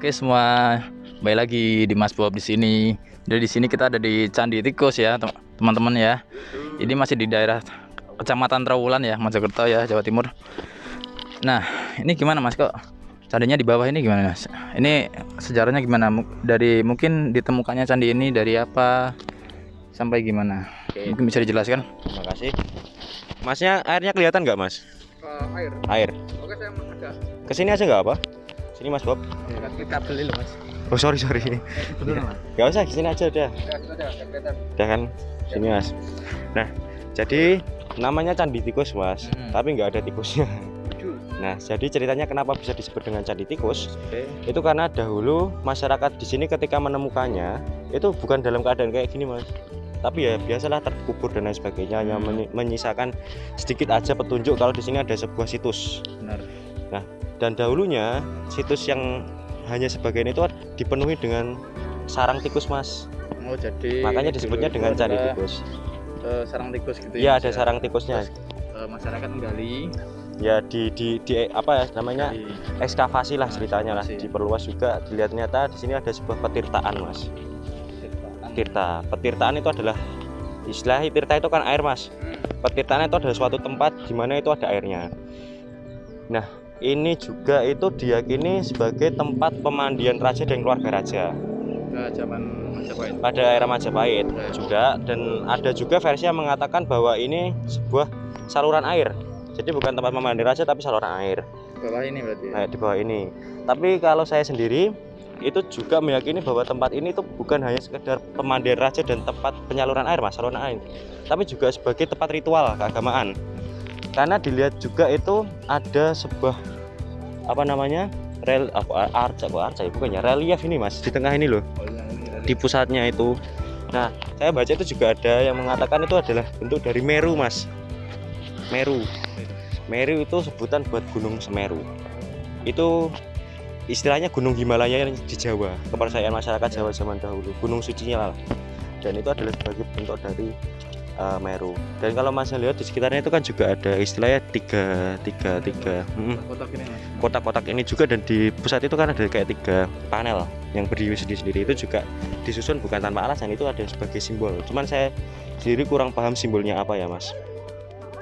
Oke semua, kembali lagi di Mas Bob di sini. Jadi di sini kita ada di Candi Tikus ya, teman-teman ya. Ini masih di daerah Kecamatan Trawulan ya, Mojokerto ya, Jawa Timur. Nah, ini gimana Mas kok? Candinya di bawah ini gimana Mas? Ini sejarahnya gimana? Dari mungkin ditemukannya candi ini dari apa sampai gimana? Oke, Mungkin bisa dijelaskan? terima kasih. Masnya airnya kelihatan nggak mas? Air. Oke, saya ada. Kesini aja nggak apa? Sini mas Bob. Kita beli loh mas. Oh sorry. Betul mas. Nggak usah, kesini aja udah. Ya, sudah kelihatan. Udah kan? Sini mas. Nah, jadi namanya Candi Tikus mas, tapi nggak ada tikusnya. Nah, jadi ceritanya kenapa bisa disebut dengan Candi Tikus? Itu karena dahulu masyarakat di sini ketika menemukannya itu bukan dalam keadaan kayak gini mas, tapi ya biasalah terkubur dan lain sebagainya, yang menyisakan sedikit aja petunjuk kalau di sini ada sebuah situs. Benar. Nah, dan dahulunya situs yang hanya sebagian itu dipenuhi dengan sarang tikus mas, Oh jadi makanya disebutnya dulu dengan itu Candi adalah, Tikus. sarang tikus gitu Iya, Mas, ada sarang tikusnya. Terus, masyarakat menggali Ya di apa ya namanya, ekskavasi lah ceritanya lah, Ekskavasi. diperluas juga. Dilihat ternyata di sini ada sebuah petirtaan mas. Petirtaan itu adalah istilah tirta itu kan air mas. Petirtaan itu adalah suatu tempat di mana itu ada airnya. Nah, ini juga itu diyakini sebagai tempat pemandian raja dan keluarga raja ke zaman Majapahit. pada era Majapahit juga. Dan ada juga versi yang mengatakan bahwa ini sebuah saluran air. Jadi bukan tempat memandi raja tapi saluran air. Bawah ini berarti. Nah, di bawah ini. Tapi kalau saya sendiri itu juga meyakini bahwa tempat ini itu bukan hanya sekedar pemandian raja dan tempat penyaluran air mas, saluran air, tapi juga sebagai tempat ritual keagamaan. Karena dilihat juga itu ada sebuah apa namanya arca ya bukannya relief ini mas, di tengah ini loh, di pusatnya itu. Nah, saya baca itu juga ada yang mengatakan itu adalah bentuk dari Meru mas. Meru itu sebutan buat Gunung Semeru. Itu istilahnya Gunung Himalaya di Jawa, kepercayaan masyarakat Jawa zaman dahulu, gunung sucinya lah. Dan itu adalah sebagai bentuk dari Meru. Dan kalau Mas lihat di sekitarnya itu kan juga ada istilahnya tiga Kotak ini Mas. kotak-kotak ini juga, dan di pusat itu kan ada kayak 3 panel yang berdiri sendiri-sendiri. Itu juga disusun bukan tanpa alasan, itu ada sebagai simbol. Cuman saya sendiri kurang paham simbolnya apa ya Mas.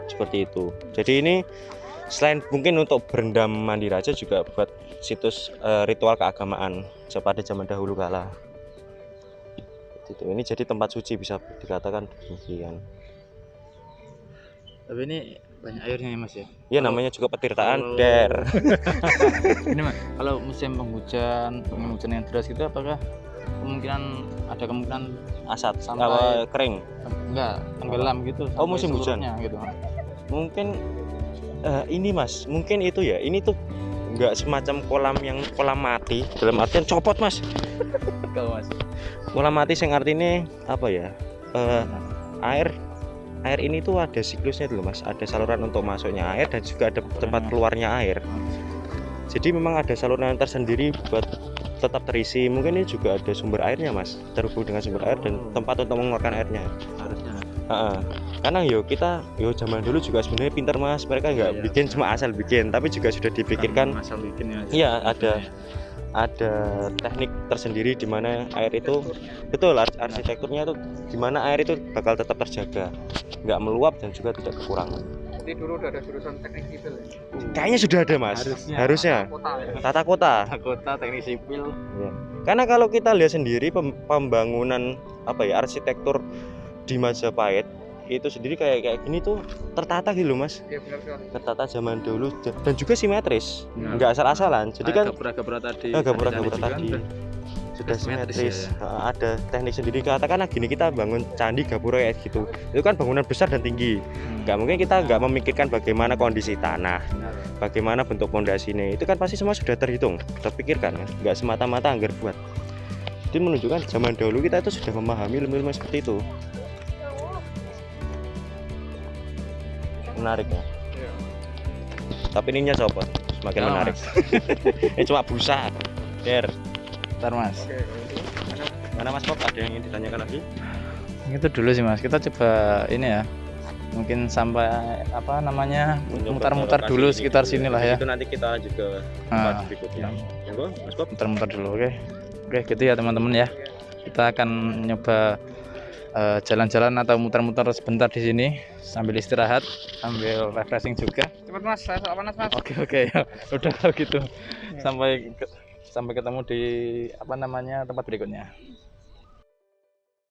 Seperti itu. Jadi ini selain mungkin untuk berendam mandi raja, juga buat situs ritual keagamaan pada zaman dahulu kala. Itu ini jadi tempat suci bisa dikatakan demikian. Tapi ini banyak airnya ya Mas ya. Ya namanya juga petirtaan kalau- der. Ini Mas, kalau musim penghujan yang deras gitu, apakah ada kemungkinan Asat Sampai- kering. enggak tenggelam gitu? Oh, sampai musim hujan. surutnya gitu. Mungkin ini Mas, mungkin itu ya. Ini tuh enggak semacam kolam mati dalam artian copot Mas. Kalau Mas. Kolam mati yang artinya apa ya? Air ini tuh ada siklusnya dulu Mas. Ada saluran untuk masuknya air dan juga ada tempat keluarnya air. Jadi memang ada saluran tersendiri buat tetap terisi. Mungkin ini juga ada sumber airnya Mas, terhubung dengan sumber air dan tempat untuk mengeluarkan airnya. Harusnya. Karena kita zaman dulu juga sebenarnya pintar Mas. Mereka nggak Iya. bikin cuma asal bikin, tapi juga sudah dipikirkan. Asal bikin ya. Iya, ada teknik tersendiri di mana air itu betul arsitekturnya itu di mana air itu bakal tetap terjaga, nggak meluap dan juga tidak kekurangan. Jadi dulu udah ada jurusan teknik sipil ya. Kayaknya sudah ada Mas. Harusnya. Kota ya. Tata kota. Kota teknik sipil. Ya. Karena kalau kita lihat sendiri pembangunan arsitektur di Majapahit itu sendiri kayak gini tuh tertata gitu loh Mas. Iya benar sekali. Tertata zaman dulu dan juga simetris, Nah, nggak asal-asalan. Jadi kan gapura-gapura tadi. gapura-gapura Candi-candi tadi juga sudah simetris simetris. ya. Ada teknik sendiri. Katakanlah gini, kita bangun candi gapura kayak gitu, itu kan bangunan besar dan tinggi. Nggak mungkin kita nggak memikirkan bagaimana kondisi tanah, Benar. bagaimana bentuk pondasinya. Itu kan pasti semua sudah terhitung, terpikirkan, nggak semata-mata anggar buat. Jadi menunjukkan zaman dahulu kita itu sudah memahami ilmu-ilmu seperti itu. Menarik ya. Iya. Tapi ininya copot, semakin Oh, menarik. Ini cuma busa. Der. Bentar Mas. Oke, kalau itu Mana Mas Bob, ada yang ingin ditanyakan lagi? Itu dulu sih Mas. Kita coba ini ya. mungkin sampai apa namanya Mencoba mutar-mutar lokasi dulu ini sekitar dulu sini lah ya. Itu nanti kita lanjut ke Ah, tempat berikutnya. ya. Monggo, Mas Bob. Muter-muter dulu, oke. Oke, gitu ya teman-teman ya. Kita akan nyoba jalan-jalan atau muter-muter sebentar di sini sambil istirahat, sambil refreshing juga. Cepet mas, saya sok panas mas. Oke, ya. Udah kalau gitu. Sampai ketemu di apa namanya tempat berikutnya.